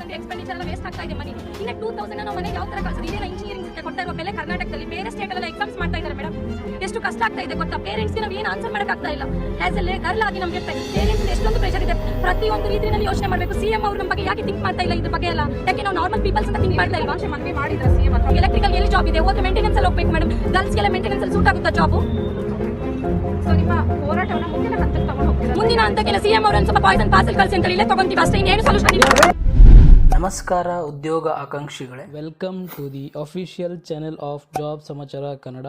ಬಂದು ಎಕ್ಸ್ಪೆಂಡಿಚರ್ ಎಲ್ಲ ವೇಸ್ಟ್ ಆಗ್ತಾ ಇದೆ ಮನಿ. ಇನ್ನ 2000 ನಾವು ಮನೆಗೆ ಯಾವ ತರ ಕಳ್ಸೋದು? ಇದೇನ ಇಂಜಿನಿಯರಿಂಗ್ ಕೊಡ್ತಾ ಇರೋ ಬೆಲೆ ಕರ್ನಾಟಕದಲ್ಲಿ ಬೇರೆ ಸ್ಟೇಟ್ ಎಲ್ಲ ಎಕ್ಸಾಮ್ಸ್ ಮಾಡ್ತಾ ಇದ್ದಾರೆ ಮೇಡಮ್. ಎಷ್ಟು ಕಷ್ಟ ಆಗ್ತಾ ಇದೆ ಗೊತ್ತಾ? ಪೇರೆಂಟ್ಸ್ಗೆ ನಾವು ಏನು ಆನ್ಸರ್ ಮಾಡಕ್ ಆಗ್ತಾ ಇಲ್ಲ. ಆಸ್ ಎ ಗರ್ಲ್ ಆಗಿ ನಮಗೆ ಪೇರೆಂಟ್ಸ್ ಎಷ್ಟೊಂದು ಪ್ರೆಷರ್ ಇದೆ. ಪ್ರತಿಯೊಂದು ರೀತಿಯಲ್ಲಿ ಯೋಚನೆ ಮಾಡಬೇಕು. ಸಿಎಂ ಅವ್ರ ನಮ್ಮ ಬಗ್ಗೆ ಯಾಕೆ ಥಿಂಕ್ ಮಾಡ್ತಾ ಇಲ್ಲ ಇದ್ರ ಬಗ್ಗೆ ಎಲ್ಲ? ಯಾಕೆ ನಾವು ನಾರ್ಮಲ್ ಪೀಪಲ್ಸ್ ಅಂತ ಥಿಂಕ್ ಮಾಡ್ತಾ ಇಲ್ವಾ? ಮನವಿ ಮಾಡಿದ್ರೆ ಸಿಎಂ ಎಲೆಕ್ಟ್ರಿಕಲ್ ಎಲ್ಲಿ ಜಾಬ್ ಇದೆ? ಹೋದ್ರೆ ಮೇಂಟೆನೆನ್ಸ್ ಅಲ್ಲಿ ಹೋಗ್ಬೇಕು ಮೇಡಮ್. ಗರ್ಲ್ಸ್ಗೆಲ್ಲ ಮೇಂಟೆನೆನ್ಸ್ ಅಲ್ಲಿ ಸೂಟ್ ಆಗುತ್ತಾ ಜಾಬ್? ಸೊ ನಿಮ್ಮ ಹೋರಾಟವನ್ನು ಮುಂದಿನ ಹಂತಕ್ಕೆ ತಗೊಂಡು ಹೋಗ್ತೀರಾ? ಮುಂದಿನ ಹಂತಕ್ಕೆಲ್ಲ ಸಿಎಂ ಅವರನ್ನು ಸ್ವಲ್ಪ ಪಾಯ್ಸನ್ ಪಾರ್ಸಲ್ ಕಳಿಸಿ ಅಂತ ಇಲ್ಲೇ ತಗೊಂತೀವಿ ಅಷ್ಟೇ. ಇನ್ನೇನು ಸೊಲ್ಯೂಷನ್ ಇಲ್ಲ. ನಮಸ್ಕಾರ ಉದ್ಯೋಗ ಆಕಾಂಕ್ಷಿಗಳೇ, welcome to the official channel of job Samachara Kannada.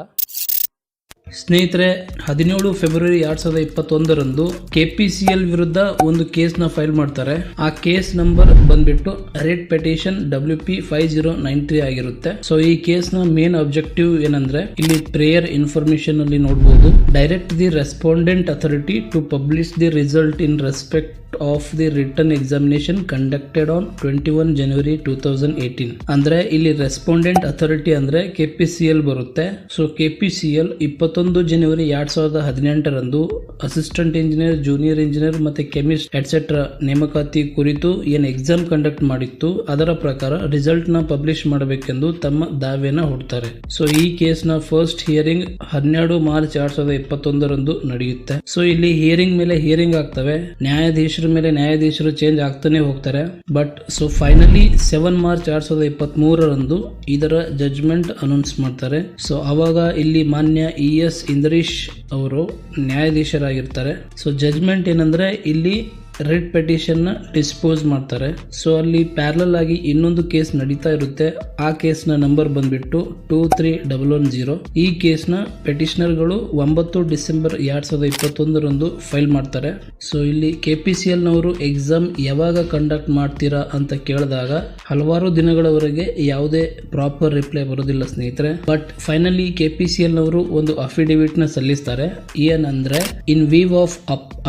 ಸ್ನೇಹಿತರೆ, 17 ಫೆಬ್ರವರಿ 2021 KPCL ವಿರುದ್ಧ ಒಂದು ಕೇಸ್ನ ಫೈಲ್ ಮಾಡ್ತಾರೆ. ಆ ಕೇಸ್ ನಂಬರ್ ಬಂದ್ಬಿಟ್ಟು ರೆಡ್ ಪೆಟಿಷನ್ WP5093 ಆಗಿರುತ್ತೆ. ಸೊ ಈ ಕೇಸ್ನ ಮೇನ್ ಅಬ್ಜೆಕ್ಟಿವ್ ಏನಂದ್ರೆ, ಇಲ್ಲಿ ಪ್ರೇಯರ್ ಇನ್ಫಾರ್ಮೇಶನ್ ಅಲ್ಲಿ ನೋಡಬಹುದು, direct the respondent authority to publish the result in respect of the return examination conducted on 21 January 2018. ಅಂದ್ರೆ ಇಲ್ಲಿ ರೆಸ್ಪಾಂಡೆಂಟ್ ಅಥಾರಿಟಿ ಅಂದ್ರೆ KPCL ಬರುತ್ತೆ. So KPCL 21 January 2018 assistant engineer, junior engineer ಮತ್ತೆ chemist etcetera ನೇಮಕಾತಿ ಕುರಿತು ಏನ್ ಎಕ್ಸಾಮ್ ಕಂಡಕ್ಟ್ ಮಾಡಿತ್ತು, ಅದರ ಪ್ರಕಾರ ರಿಸಲ್ಟ್ ನ ಪಬ್ಲಿಷ್ ಮಾಡಬೇಕೆಂದು ತಮ್ಮ ದಾವೆನ ಹುಡ್ತಾರೆ. ಸೊ ಈ ಕೇಸ್ ನ ಫಸ್ಟ್ ಹಿಯರಿಂಗ್ 12 ಮಾರ್ಚ್ 2021 ನಡೆಯುತ್ತೆ. ಸೊ ಇಲ್ಲಿ ಹಿಯರಿಂಗ್ ಮೇಲೆ ಹಿಯರಿಂಗ್ ಆಗ್ತವೆ, ನ್ಯಾಯಾಧೀಶರ ಮೇಲೆ ನ್ಯಾಯಾಧೀಶರು ಚೇಂಜ್ ಆಗ್ತಾನೆ ಹೋಗ್ತಾರೆ. ಬಟ್ ಸೊ ಫೈನಲಿ 7 ಮಾರ್ಚ್ 2023 ಇದರ ಜಡ್ಜ್ಮೆಂಟ್ ಅನೌನ್ಸ್ ಮಾಡ್ತಾರೆ. ಸೊ ಅವಾಗ ಇಲ್ಲಿ ಮಾನ್ಯ ES ಇಂದ್ರೀಶ್ ಅವರು ನ್ಯಾಯಾಧೀಶರಾಗಿರ್ತಾರೆ. ಸೊ ಜಡ್ಜ್ಮೆಂಟ್ ಏನಂದ್ರೆ, ಇಲ್ಲಿ ರೆಡ್ ಪೆಟಿಷನ್ ನ ಡಿಸ್ಪೋಸ್ ಮಾಡ್ತಾರೆ. ಸೊ ಅಲ್ಲಿ ಪ್ಯಾರಲಲ್ ಆಗಿ ಇನ್ನೊಂದು ಕೇಸ್ ನಡೀತಾ ಇರುತ್ತೆ. ಆ ಕೇಸ್ ನ ನಂಬರ್ ಬಂದ್ಬಿಟ್ಟು 23110. ಈ ಕೇಸ್ ನ ಪೆಟಿಷನರ್ ಗಳು 9 ಡಿಸೆಂಬರ್ 2021 ಫೈಲ್ ಮಾಡ್ತಾರೆ. ಸೊ ಇಲ್ಲಿ KPCL ನವರು ಎಕ್ಸಾಮ್ ಯಾವಾಗ ಕಂಡಕ್ಟ್ ಮಾಡ್ತೀರಾ ಅಂತ ಕೇಳಿದಾಗ ಹಲವಾರು ದಿನಗಳವರೆಗೆ ಯಾವುದೇ ಪ್ರಾಪರ್ ರಿಪ್ಲೈ ಬರೋದಿಲ್ಲ ಸ್ನೇಹಿತರೆ. ಬಟ್ ಫೈನಲಿ KPCL ನವರು ಒಂದು ಅಫಿಡವಿಟ್ ನ ಸಲ್ಲಿಸ್ತಾರೆ. ಏನಂದ್ರೆ, in view of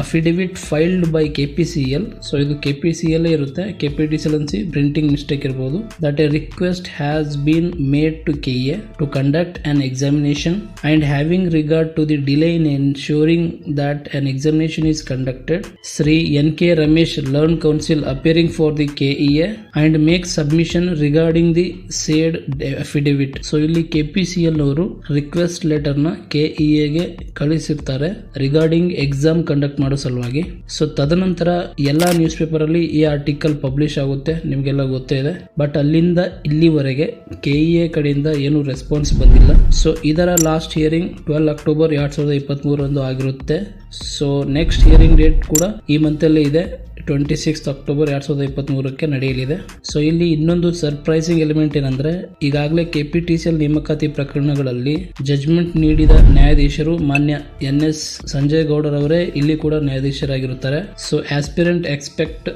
affidavit filed by KPCL. So ಇದು KPCL ಇರುತ್ತೆ, KPTCL ಅನ್ಸಿ ಪ್ರಿಂಟಿಂಗ್ ಮಿಸ್ಟೇಕ್ ಇರಬಹುದು. That a request has been made to KA to conduct an examination and having regard to the delay in ensuring that an examination is conducted, Sri NK Ramesh Learned Council appearing for the KEA and make submission regarding the said affidavit. So ಇಲ್ಲಿ KPCL ನವರು request letter ನ KEA ಗೆ ಕಳಿಸಿರ್ತಾರೆ regarding exam conduct ಮಾಡೋ ಸಲುವಾಗಿ. So ತದನಂತರ ಎಲ್ಲಾ news paper ಅಲ್ಲಿ ಈ ಆರ್ಟಿಕಲ್ ಪಬ್ಲಿಷ್ ಆಗುತ್ತೆ, ನಿಮ್ಗೆಲ್ಲ ಗೊತ್ತೇ ಇದೆ. ಬಟ್ ಅಲ್ಲಿಂದ ಇಲ್ಲಿವರೆಗೆ KEA ಕಡೆಯಿಂದ ಏನು ರೆಸ್ಪಾನ್ಸ್ ಬಂದಿಲ್ಲ. ಸೊ ಇದರ ಲಾಸ್ಟ್ ಹಿಯರಿಂಗ್ 12 ಅಕ್ಟೋಬರ್ 2023 ಆಗಿರುತ್ತೆ. ಸೊ ನೆಕ್ಸ್ಟ್ ಹಿಯರಿಂಗ್ ಡೇಟ್ ಕೂಡ ಈ ಮಂತ್ ಅಲ್ಲೇ ಇದೆ, 26 ಅಕ್ಟೋಬರ್ 2023 ನಡೆಯಲಿದೆ. ಸೊ ಇಲ್ಲಿ ಇನ್ನೊಂದು ಸರ್ಪ್ರೈಸಿಂಗ್ ಎಲಿಮೆಂಟ್ ಏನಂದ್ರೆ, ಈಗಾಗಲೇ KPTCL ನೇಮಕಾತಿ ಪ್ರಕರಣಗಳಲ್ಲಿ ಜಡ್ಜ್ಮೆಂಟ್ ನೀಡಿದ ನ್ಯಾಯಾಧೀಶರು ಮಾನ್ಯ NS ಸಂಜಯ್ ಗೌಡರವರೇ ಇಲ್ಲಿ ಕೂಡ ನ್ಯಾಯಾಧೀಶರಾಗಿರುತ್ತಾರೆ. So aspirant expect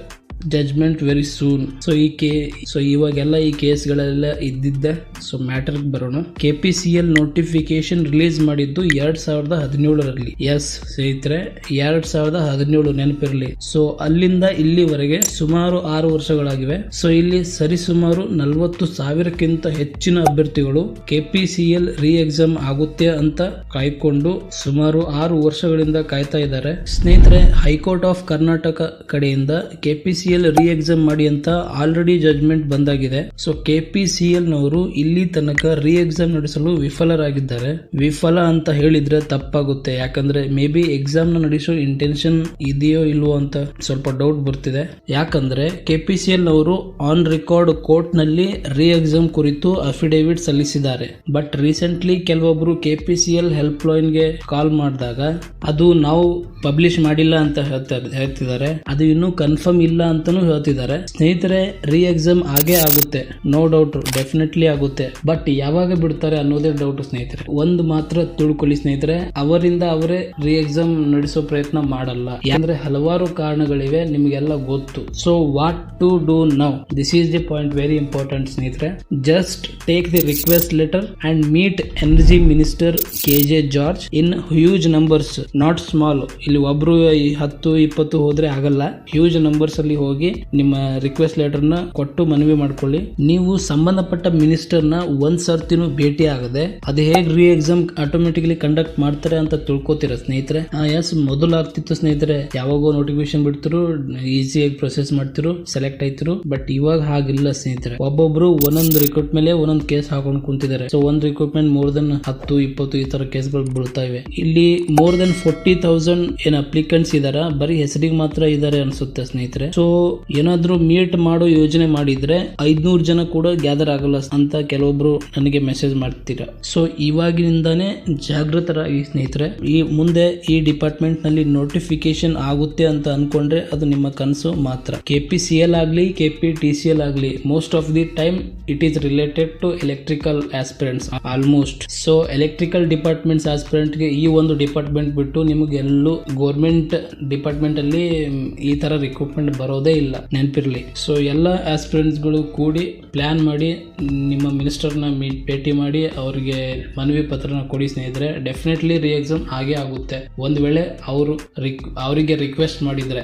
judgement very soon. So ಇವಾಗೆಲ್ಲ ಈ ಕೇಸ್ಗಳೆಲ್ಲ ಇದ್ದಿದ್ದೆ. ಸೊ ಮ್ಯಾಟರ್ ಬರೋಣ. KPCL ನೋಟಿಫಿಕೇಶನ್ ರಿಲೀಸ್ ಮಾಡಿದ್ದು 2017. ಎಸ್ ಸ್ನೇಹಿತರೆ, 2017 ನೆನಪಿರಲಿ. ಸೊ ಅಲ್ಲಿಂದ ಇಲ್ಲಿವರೆಗೆ ಸುಮಾರು 6 ವರ್ಷಗಳಾಗಿವೆ. ಸೊ ಇಲ್ಲಿ ಸರಿಸುಮಾರು 40,000ಕ್ಕಿಂತ ಹೆಚ್ಚಿನ ಅಭ್ಯರ್ಥಿಗಳು KPCL ರೀ ಎಕ್ಸಾಮ್ ಆಗುತ್ತೆ ಅಂತ ಕಾಯ್ಕೊಂಡು ಸುಮಾರು 6 ವರ್ಷಗಳಿಂದ ಕಾಯ್ತಾ ಇದ್ದಾರೆ. ಸ್ನೇಹಿತರೆ, ಹೈಕೋರ್ಟ್ ಆಫ್ ಕರ್ನಾಟಕ ಕಡೆಯಿಂದ KPCL ರೀ ಎಕ್ಸಾಮ್ ಮಾಡಿ ಅಂತ ಆಲ್ರೆಡಿ ಜಡ್ಜ್ಮೆಂಟ್ ಬಂದಾಗಿದೆ. ಸೊ KPCL ನವರು ಇಲ್ಲಿ ತನಕ ರೀ ಎಕ್ಸಾಮ್ ನಡೆಸಲು ವಿಫಲರಾಗಿದ್ದಾರೆ. ವಿಫಲ ಅಂತ ಹೇಳಿದ್ರೆ ತಪ್ಪಾಗುತ್ತೆ, ಯಾಕಂದ್ರೆ ಮೇ ಬಿ ಎಕ್ಸಾಮ್ ನ ನಡೆಸೋ ಇಂಟೆನ್ಷನ್ ಇದೆಯೋ ಇಲ್ವೋ ಅಂತ ಸ್ವಲ್ಪ ಡೌಟ್ ಬರ್ತಿದೆ. ಯಾಕಂದ್ರೆ KPCL ನವರು ಆನ್ ರೆಕಾರ್ಡ್ ಕೋರ್ಟ್ ನಲ್ಲಿ ರೀ ಎಕ್ಸಾಮ್ ಕುರಿತು ಅಫಿಡೇವಿಟ್ ಸಲ್ಲಿಸಿದ್ದಾರೆ. ಬಟ್ ರೀಸೆಂಟ್ಲಿ ಕೆಲವೊಬ್ರು KPCL ಹೆಲ್ಪ್ ಲೈನ್ ಗೆ ಕಾಲ್ ಮಾಡಿದಾಗ ಅದು ನಾವು ಪಬ್ಲಿಷ್ ಮಾಡಿಲ್ಲ ಅಂತ ಹೇಳ್ತಿದ್ದಾರೆ, ಅದು ಇನ್ನೂ ಕನ್ಫರ್ಮ್ ಇಲ್ಲ ಅಂತಾನೂ ಹೇಳ್ತಿದ್ದಾರೆ. ಸ್ನೇಹಿತರೆ, ರೀ ಎಕ್ಸಾಮ್ ಆಗೇ ಆಗುತ್ತೆ, ನೋ ಡೌಟ್, ಡೆಫಿನೆಟ್ಲಿ ಆಗುತ್ತೆ. ಬಟ್ ಯಾವಾಗ ಬಿಡ್ತಾರೆ ಅನ್ನೋದೇ ಡೌಟ್ ಸ್ನೇಹಿತರೆ. ಒಂದು ಮಾತ್ರ ತಿಳ್ಕೊಳ್ಳಿ ಸ್ನೇಹಿತರೆ, ಅವರಿಂದ ಅವರೇ ರೀ ಎಕ್ಸಾಮ್ ನಡೆಸೋ ಪ್ರಯತ್ನ ಮಾಡಲ್ಲ. ಯಾಕಂದ್ರೆ ಹಲವಾರು ಕಾರಣಗಳಿವೆ, ನಿಮ್ಗೆಲ್ಲ ಗೊತ್ತು. So what to do now, this is the point, very important ಸ್ನೇಹಿತರೆ. Just take the request letter and meet energy minister KJ George in huge numbers, not small. ಇಲ್ಲಿ ಒಬ್ರು 10-20 ಹೋದ್ರೆ ಆಗಲ್ಲ, ಹ್ಯೂಜ್ ನಂಬರ್ಸ್ ಅಲ್ಲಿ ಹೋಗಿ ಹೋಗಿ ನಿಮ್ಮ ರಿಕ್ವೆಸ್ಟ್ ಲೆಟರ್ ನ ಕೊಟ್ಟು ಮನವಿ ಮಾಡ್ಕೊಳ್ಳಿ. ನೀವು ಸಂಬಂಧಪಟ್ಟ ಮಿನಿಸ್ಟರ್ ನ ಒಂದ್ ಸರ್ತಿನೂ ಭೇಟಿ ಆಗದೆ ಅದು ಹೇಗ್ ರೀ ಎಕ್ಸಾಮ್ ಆಟೋಮೆಟಿಕ್ಲಿ ಕಂಡಕ್ಟ್ ಮಾಡ್ತಾರೆ ಅಂತ ತಿಳ್ಕೊತೀರಾ ಸ್ನೇಹಿತರೆ? ಎಸ್, ಮೊದಲು ಆಗ್ತಿತ್ತು ಸ್ನೇಹಿತರೆ, ಯಾವಾಗೋ ನೋಟಿಫಿಕೇಶನ್ ಬಿಡ್ತಿರು, ಈಸಿಯಾಗಿ ಪ್ರೊಸೆಸ್ ಮಾಡ್ತಿರು, ಸೆಲೆಕ್ಟ್ ಆಯ್ತಿರು. ಬಟ್ ಇವಾಗ ಹಾಗಿಲ್ಲ ಸ್ನೇಹಿತರೆ. ಒಬ್ಬೊಬ್ರು ಒಂದೊಂದು ರಿಕ್ರೂಟ್ ಮೇಲೆ ಒಂದೊಂದು ಕೇಸ್ ಹಾಕೊಂಡು ಕುಂತಿದ್ದಾರೆ. ಸೊ ಒಂದ್ ರಿಕ್ರೂಟ್ಮೆಂಟ್ ಮೋರ್ ದನ್ 10-20 ಈ ತರ ಕೇಸ್ಗಳು ಬೀಳ್ತಾ ಇವೆ. ಇಲ್ಲಿ ಮೋರ್ ದನ್ 40,000 ಏನ್ ಅಪ್ಲಿಕೆಂಟ್ಸ್ ಇದಾರ, ಬರೀ ಹೆಸರಿಗೆ ಮಾತ್ರ ಇದಾರೆ ಅನ್ಸುತ್ತೆ ಸ್ನೇಹಿತರೆ. ಸೊ ಏನಾದ್ರೂ ಮೀಟ್ ಮಾಡೋ ಯೋಜನೆ ಮಾಡಿದ್ರೆ 500 ಜನ ಕೂಡ ಗ್ಯಾದರ್ ಆಗಲ್ಲ ಅಂತ ಕೆಲವೊಬ್ರು ನನಗೆ ಮೆಸೇಜ್ ಮಾಡ್ತೀರಾ. ಸೊ ಇವಾಗಿನಿಂದಾನೇ ಜಾಗೃತರಾಗಿ ಸ್ನೇಹಿತರೆ. ಈ ಮುಂದೆ ಈ ಡಿಪಾರ್ಟ್ಮೆಂಟ್ ನಲ್ಲಿ ನೋಟಿಫಿಕೇಶನ್ ಆಗುತ್ತೆ ಅಂತ ಅನ್ಕೊಂಡ್ರೆ ಅದು ನಿಮ್ಮ ಕನಸು ಮಾತ್ರ. KPCL ಆಗ್ಲಿ KPTCL ಆಗ್ಲಿ, most of the time it is related to electrical aspirants almost. So electrical departments aspirant ಗೆ ಈ ಒಂದು ಡಿಪಾರ್ಟ್ಮೆಂಟ್ ಬಿಟ್ಟು ನಿಮಗೆ ಎಲ್ಲೂ ಗೌರ್ಮೆಂಟ್ ಡಿಪಾರ್ಟ್ಮೆಂಟ್ ಅಲ್ಲಿ ಈ ತರ ರಿಕ್ರೂಟ್ಮೆಂಟ್ ಬರೋದೇ ಇಲ್ಲ, ನೆನಪಿರ್ಲಿ. ಸೊ ಎಲ್ಲ ಆಸ್ಪಿರೆಂಟ್ಸ್ ಗಳು ಕೂಡಿ ಪ್ಲಾನ್ ಮಾಡಿ ನಿಮ್ಮ ಮಿನಿಸ್ಟರ್ ನ ಭೇಟಿ ಮಾಡಿ ಅವರಿಗೆ ಮನವಿ ಪತ್ರನ ಕೊಡಿ ಸ್ನೇಹಿತರೆ. ಡೆಫಿನೆಟ್ಲಿ ರೀ ಎಕ್ಸಾಮ್ ಆಗೇ ಆಗುತ್ತೆ. ಒಂದ್ ವೇಳೆ ಅವರಿಗೆ ರಿಕ್ವೆಸ್ಟ್ ಮಾಡಿದ್ರೆ